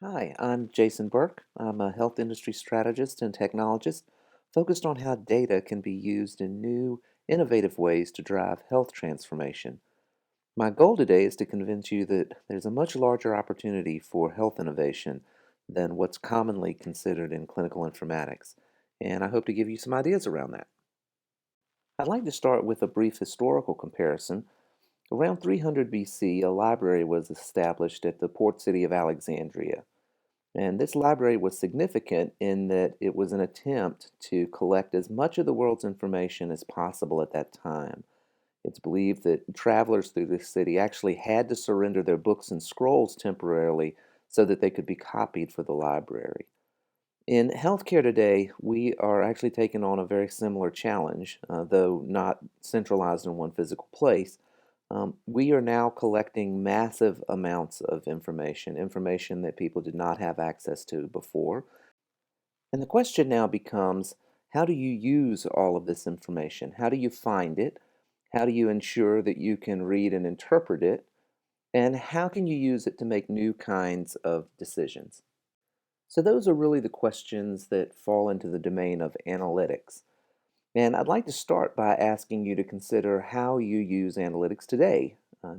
Hi, I'm Jason Burke. I'm a health industry strategist and technologist focused on how data can be used in new, innovative ways to drive health transformation. My goal today is to convince you that there's a much larger opportunity for health innovation than what's commonly considered in clinical informatics, and I hope to give you some ideas around that. I'd like to start with a brief historical comparison. Around 300 BC, a library was established at the port city of Alexandria. And this library was significant in that it was an attempt to collect as much of the world's information as possible at that time. It's believed that travelers through this city actually had to surrender their books and scrolls temporarily so that they could be copied for the library. In healthcare today, we are actually taking on a very similar challenge, though not centralized in one physical place. We are now collecting massive amounts of information that people did not have access to before. And the question now becomes, how do you use all of this information? How do you find it? How do you ensure that you can read and interpret it? And how can you use it to make new kinds of decisions? So, those are really the questions that fall into the domain of analytics. And I'd like to start by asking you to consider how you use analytics today.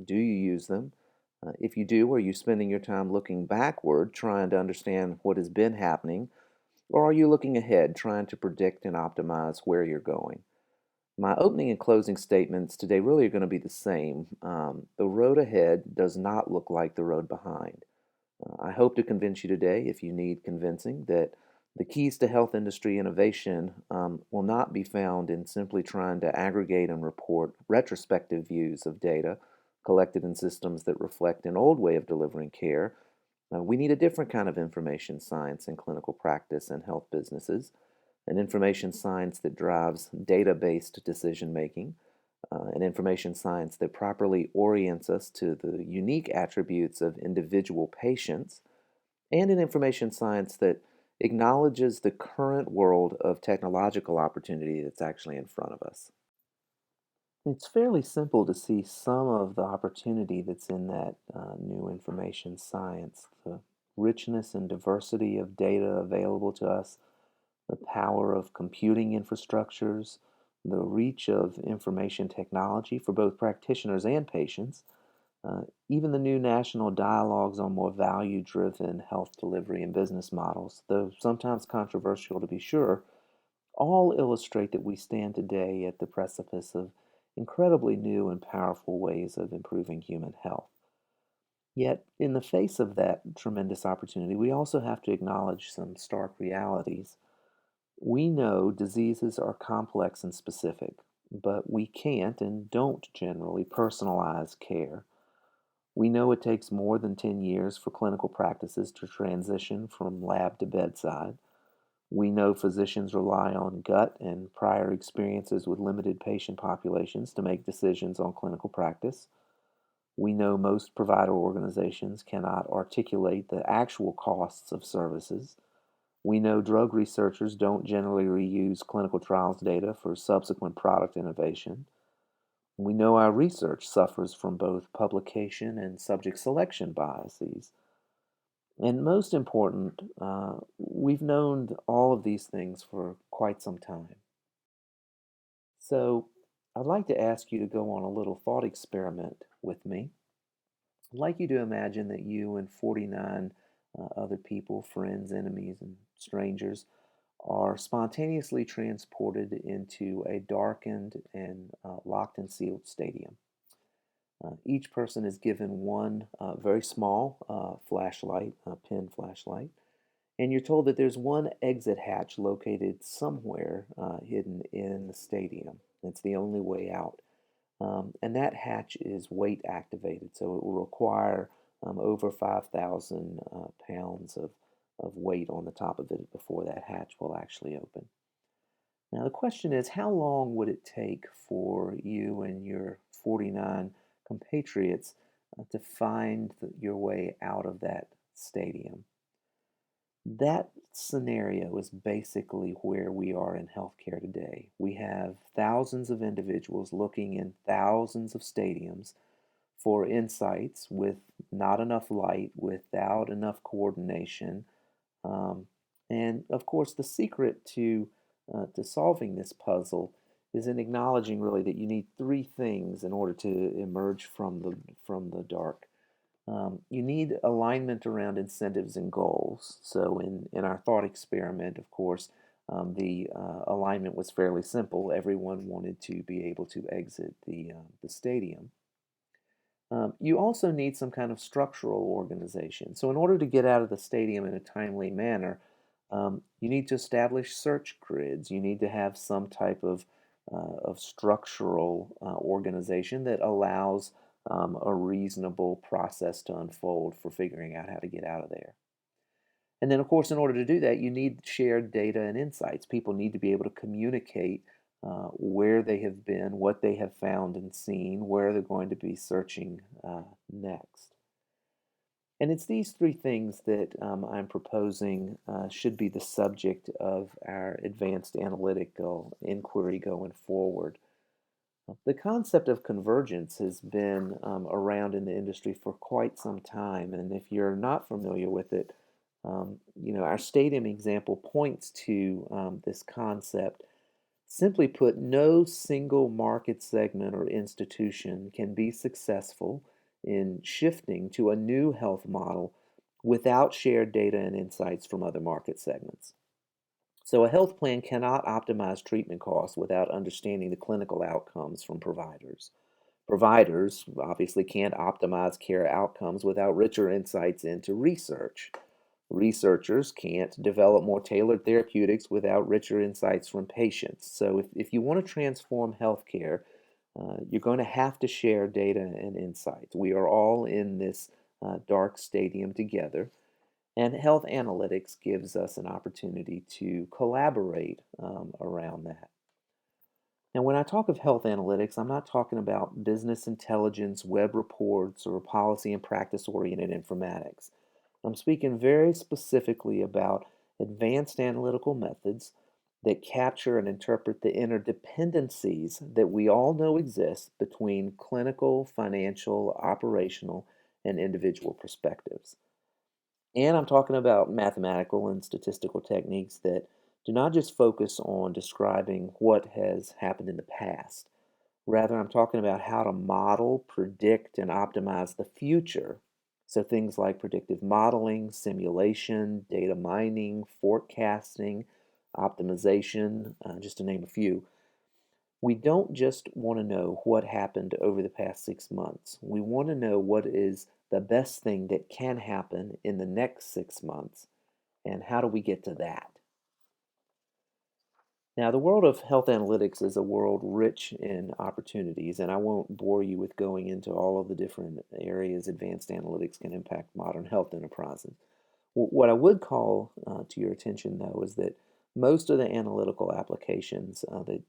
Do you use them? If you do, are you spending your time looking backward, trying to understand what has been happening, or are you looking ahead, trying to predict and optimize where you're going? My opening and closing statements today really are going to be the same. The road ahead does not look like the road behind. I hope to convince you today, if you need convincing, that the keys to health industry innovation will not be found in simply trying to aggregate and report retrospective views of data collected in systems that reflect an old way of delivering care. We need a different kind of information science in clinical practice and health businesses, an information science that drives data based decision making, an information science that properly orients us to the unique attributes of individual patients, and an information science that acknowledges the current world of technological opportunity that's actually in front of us. It's fairly simple to see some of the opportunity that's in that new information science, the richness and diversity of data available to us, the power of computing infrastructures, the reach of information technology for both practitioners and patients, even the new national dialogues on more value driven health delivery and business models, though sometimes controversial to be sure, all illustrate that we stand today at the precipice of incredibly new and powerful ways of improving human health. Yet, in the face of that tremendous opportunity, we also have to acknowledge some stark realities. We know diseases are complex and specific, but we can't and don't generally personalize care. We know it takes more than 10 years for clinical practices to transition from lab to bedside. We know physicians rely on gut and prior experiences with limited patient populations to make decisions on clinical practice. We know most provider organizations cannot articulate the actual costs of services. We know drug researchers don't generally reuse clinical trials data for subsequent product innovation. We know our research suffers from both publication and subject selection biases. And most important, we've known all of these things for quite some time. So I'd like to ask you to go on a little thought experiment with me. I'd like you to imagine that you and 49 other people, friends, enemies, and strangers, are spontaneously transported into a darkened and locked and sealed stadium. Each person is given one very small flashlight, a pin flashlight, and you're told that there's one exit hatch located somewhere hidden in the stadium. It's the only way out. And that hatch is weight activated, so it will require over 5,000 pounds of weight on the top of it before that hatch will actually open. Now, the question is, how long would it take for you and your 49 compatriots to find your way out of that stadium? That scenario is basically where we are in healthcare today. We have thousands of individuals looking in thousands of stadiums for insights with not enough light, without enough coordination. Um, and of course, the secret to solving this puzzle is in acknowledging really that you need three things in order to emerge from the dark. You need alignment around incentives and goals. So, in our thought experiment, of course, the alignment was fairly simple. Everyone wanted to be able to exit the stadium. You also need some kind of structural organization. So, in order to get out of the stadium in a timely manner, you need to establish search grids. You need to have some type of structural organization that allows a reasonable process to unfold for figuring out how to get out of there. And then, of course, in order to do that, you need shared data and insights. People need to be able to communicate where they have been, what they have found and seen, where they're going to be searching next. And it's these three things that I'm proposing should be the subject of our advanced analytical inquiry going forward. The concept of convergence has been around in the industry for quite some time, and if you're not familiar with it, our stadium example points to this concept. Simply put, no single market segment or institution can be successful in shifting to a new health model without shared data and insights from other market segments. So, a health plan cannot optimize treatment costs without understanding the clinical outcomes from providers. Providers obviously can't optimize care outcomes without richer insights into research. Researchers can't develop more tailored therapeutics without richer insights from patients. So, if you want to transform healthcare, you're going to have to share data and insights. We are all in this dark stadium together, and health analytics gives us an opportunity to collaborate around that. Now, when I talk of health analytics, I'm not talking about business intelligence, web reports, or policy and practice oriented informatics. I'm speaking very specifically about advanced analytical methods that capture and interpret the interdependencies that we all know exist between clinical, financial, operational, and individual perspectives. And I'm talking about mathematical and statistical techniques that do not just focus on describing what has happened in the past. Rather, I'm talking about how to model, predict, and optimize the future. So, things like predictive modeling, simulation, data mining, forecasting, optimization, just to name a few. We don't just want to know what happened over the past 6 months. We want to know what is the best thing that can happen in the next 6 months, and how do we get to that? Now, the world of health analytics is a world rich in opportunities, and I won't bore you with going into all of the different areas advanced analytics can impact modern health enterprises. What I would call to your attention, though, is that most of the analytical applications that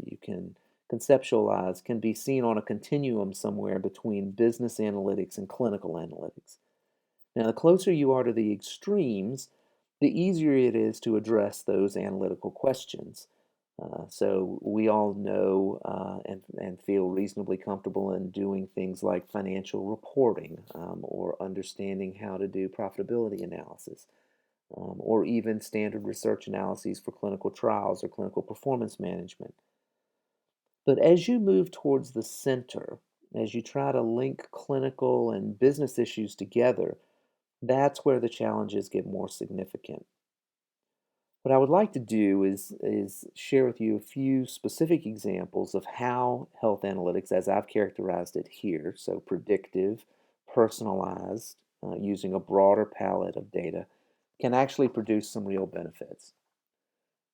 you can conceptualize can be seen on a continuum somewhere between business analytics and clinical analytics. Now, the closer you are to the extremes, the easier it is to address those analytical questions. So we all know and feel reasonably comfortable in doing things like financial reporting or understanding how to do profitability analysis or even standard research analyses for clinical trials or clinical performance management. But as you move towards the center, as you try to link clinical and business issues together, that's where the challenges get more significant. What I would like to do is share with you a few specific examples of how health analytics, as I've characterized it here, so predictive, personalized, using a broader palette of data, can actually produce some real benefits.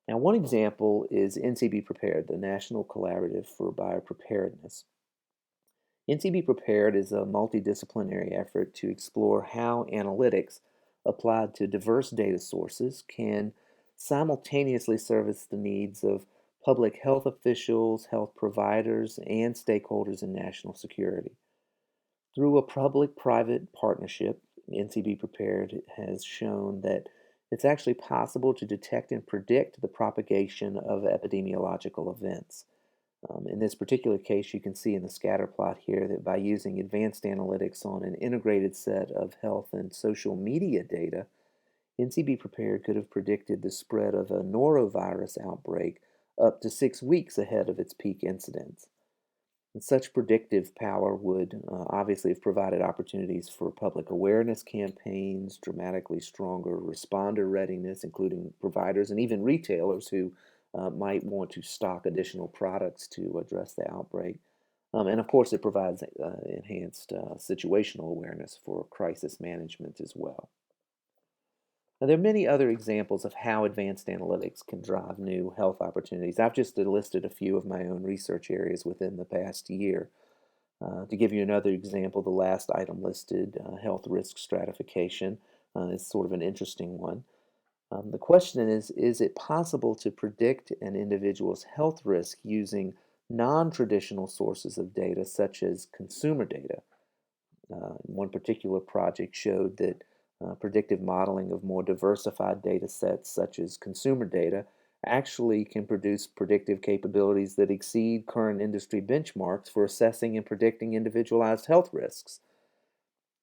Now, one example is NCB Prepared, the National Collaborative for Biopreparedness. NCB Prepared is a multidisciplinary effort to explore how analytics applied to diverse data sources can simultaneously service the needs of public health officials, health providers, and stakeholders in national security. Through a public private partnership, NCB Prepared has shown that it's actually possible to detect and predict the propagation of epidemiological events. In this particular case, you can see in the scatter plot here that by using advanced analytics on an integrated set of health and social media data, NCB Prepared could have predicted the spread of a norovirus outbreak up to 6 weeks ahead of its peak incidence. And such predictive power would obviously have provided opportunities for public awareness campaigns, dramatically stronger responder readiness, including providers and even retailers who might want to stock additional products to address the outbreak. And of course, it provides enhanced situational awareness for crisis management as well. Now, there are many other examples of how advanced analytics can drive new health opportunities. I've just listed a few of my own research areas within the past year. To give you another example, the last item listed, health risk stratification, is sort of an interesting one. The question is it possible to predict an individual's health risk using non traditional sources of data, such as consumer data? One particular project showed that predictive modeling of more diversified data sets, such as consumer data, actually can produce predictive capabilities that exceed current industry benchmarks for assessing and predicting individualized health risks.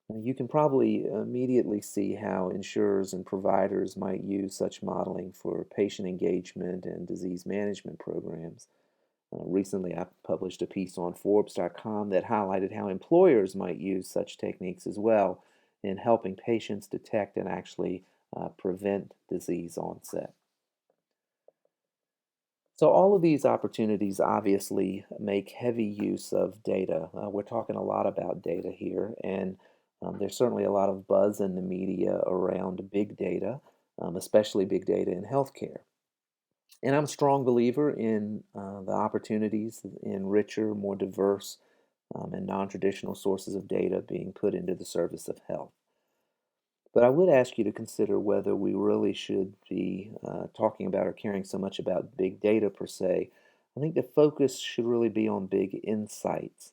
You can probably immediately see how insurers and providers might use such modeling for patient engagement and disease management programs. Recently, I published a piece on Forbes.com that highlighted how employers might use such techniques as well in helping patients detect and actually prevent disease onset. So, all of these opportunities obviously make heavy use of data. We're talking a lot about data here, and there's certainly a lot of buzz in the media around big data, especially big data in healthcare. And I'm a strong believer in the opportunities in richer, more diverse, and non traditional sources of data being put into the service of health. But I would ask you to consider whether we really should be talking about or caring so much about big data per se. I think the focus should really be on big insights.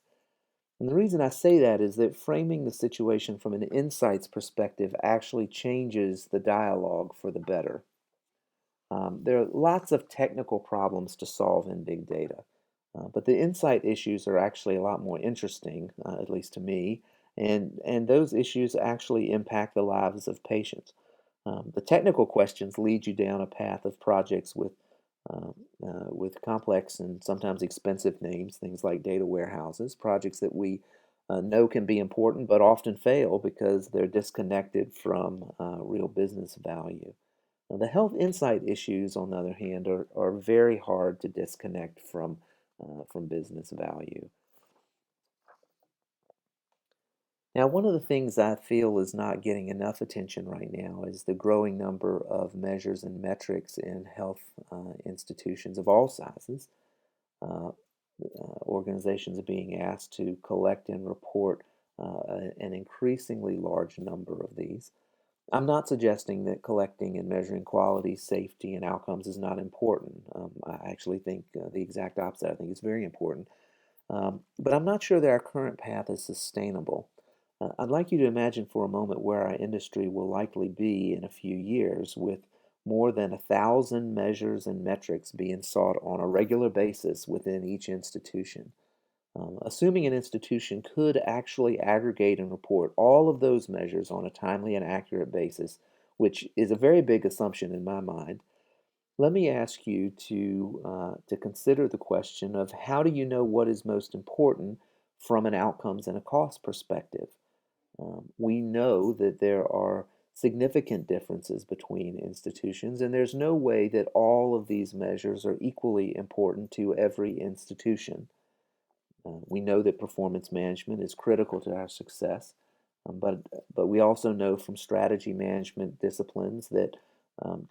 And the reason I say that is that framing the situation from an insights perspective actually changes the dialogue for the better. There are lots of technical problems to solve in big data, but the insight issues are actually a lot more interesting, at least to me, and those issues actually impact the lives of patients. The technical questions lead you down a path of projects uh, with complex and sometimes expensive names, things like data warehouses, projects that we know can be important but often fail because they're disconnected from real business value. Now, the health insight issues, on the other hand, are very hard to disconnect from business value. Now, one of the things I feel is not getting enough attention right now is the growing number of measures and metrics in health institutions of all sizes. Uh, Organizations are being asked to collect and report an increasingly large number of these. I'm not suggesting that collecting and measuring quality, safety, and outcomes is not important. I actually think the exact opposite. I think it's very important. But I'm not sure that our current path is sustainable. I'd like you to imagine for a moment where our industry will likely be in a few years with more than 1,000 measures and metrics being sought on a regular basis within each institution. Assuming an institution could actually aggregate and report all of those measures on a timely and accurate basis, which is a very big assumption in my mind, let me ask you to consider the question of how do you know what is most important from an outcomes and a cost perspective? We know that there are significant differences between institutions, and there's no way that all of these measures are equally important to every institution. We know that performance management is critical to our success, but we also know from strategy management disciplines that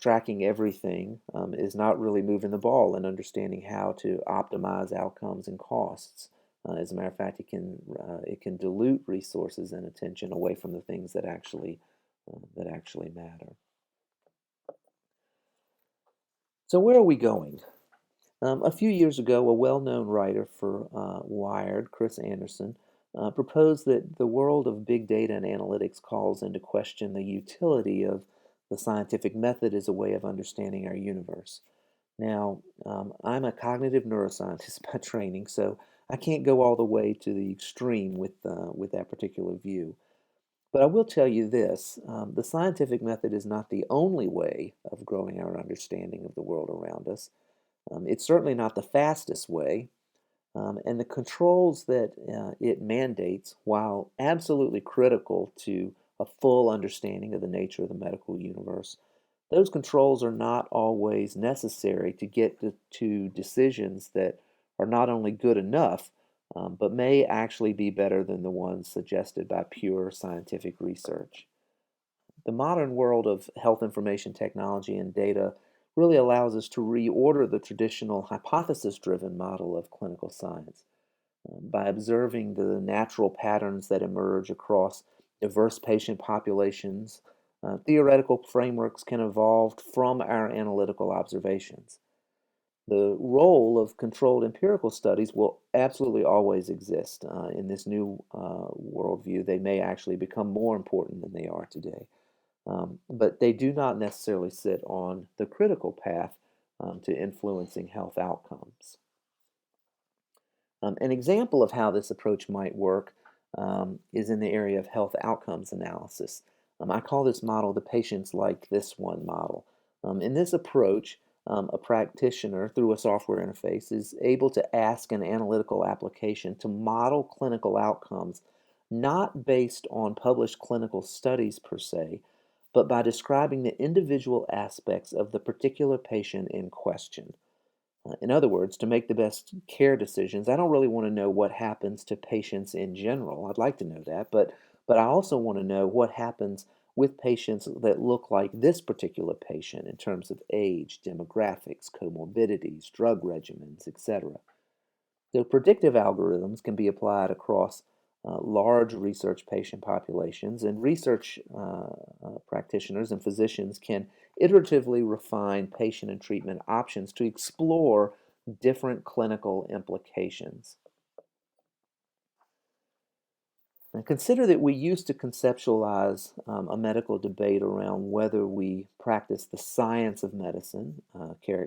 tracking everything is not really moving the ball and understanding how to optimize outcomes and costs. As a matter of fact, it can dilute resources and attention away from the things that actually matter. So where are we going? A few years ago, a well-known writer for Wired, Chris Anderson, proposed that the world of big data and analytics calls into question the utility of the scientific method as a way of understanding our universe. Now, I'm a cognitive neuroscientist by training, so I can't go all the way to the extreme with that particular view. But I will tell you this, the scientific method is not the only way of growing our understanding of the world around us. It's certainly not the fastest way, and the controls that it mandates, while absolutely critical to a full understanding of the nature of the medical universe, those controls are not always necessary to get to decisions that are not only good enough, but may actually be better than the ones suggested by pure scientific research. The modern world of health information technology and data really allows us to reorder the traditional hypothesis driven model of clinical science by observing the natural patterns that emerge across diverse patient populations. Theoretical frameworks can evolve from our analytical observations. The role of controlled empirical studies will absolutely always exist. In this new worldview, they may actually become more important than they are today. But they do not necessarily sit on the critical path to influencing health outcomes. An example of how this approach might work is in the area of health outcomes analysis. I call this model the patients like this one model. In this approach, a practitioner through a software interface is able to ask an analytical application to model clinical outcomes not based on published clinical studies per se, but by describing the individual aspects of the particular patient in question. In other words, to make the best care decisions, I don't really want to know what happens to patients in general. I'd like to know that, but I also want to know what happens with patients that look like this particular patient in terms of age, demographics, comorbidities, drug regimens, etc. The predictive algorithms can be applied across large research patient populations, and research practitioners and physicians can iteratively refine patient and treatment options to explore different clinical implications. And consider that we used to conceptualize a medical debate around whether we practice the science of medicine,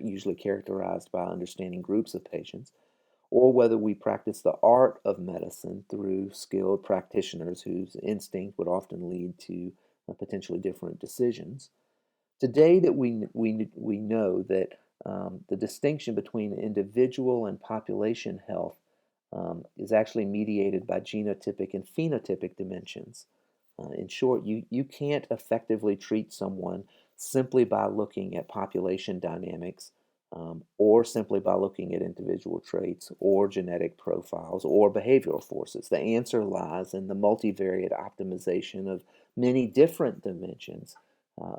usually characterized by understanding groups of patients, or whether we practice the art of medicine through skilled practitioners whose instinct would often lead to potentially different decisions. Today, that we know that the distinction between individual and population health is actually mediated by genotypic and phenotypic dimensions. In short, you can't effectively treat someone simply by looking at population dynamics or simply by looking at individual traits or genetic profiles or behavioral forces. The answer lies in the multivariate optimization of many different dimensions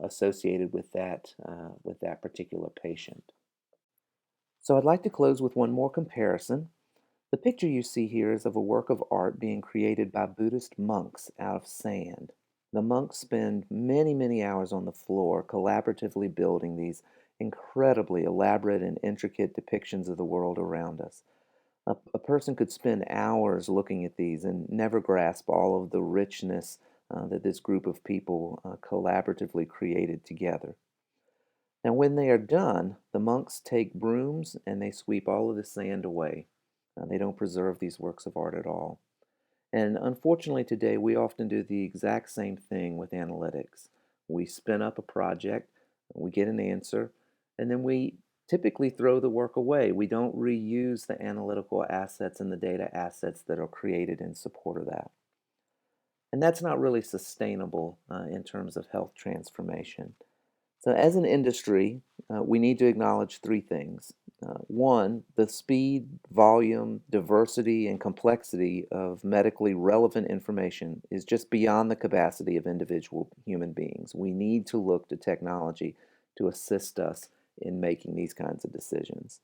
associated with that particular patient. So I'd like to close with one more comparison. The picture you see here is of a work of art being created by Buddhist monks out of sand. The monks spend many, many hours on the floor collaboratively building these incredibly elaborate and intricate depictions of the world around us. A person could spend hours looking at these and never grasp all of the richness that this group of people collaboratively created together. Now, when they are done, the monks take brooms and they sweep all of the sand away. They don't preserve these works of art at all. And unfortunately, today we often do the exact same thing with analytics. We spin up a project, we get an answer, and then we typically throw the work away. We don't reuse the analytical assets and the data assets that are created in support of that. And that's not really sustainable in terms of health transformation. So, as an industry, we need to acknowledge three things. One, the speed, volume, diversity, and complexity of medically relevant information is just beyond the capacity of individual human beings. We need to look to technology to assist us in making these kinds of decisions.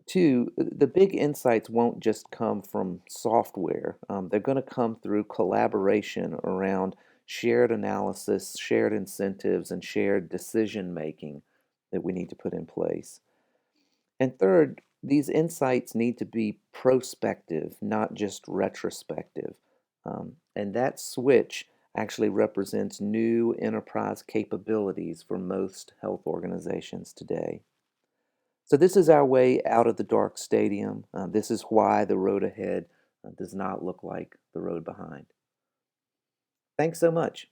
Two, the big insights won't just come from software. They're going to come through collaboration around shared analysis, shared incentives, and shared decision making that we need to put in place. And third, these insights need to be prospective, not just retrospective. And that switch actually represents new enterprise capabilities for most health organizations today. So this is our way out of the dark stadium. This is why the road ahead does not look like the road behind. Thanks so much.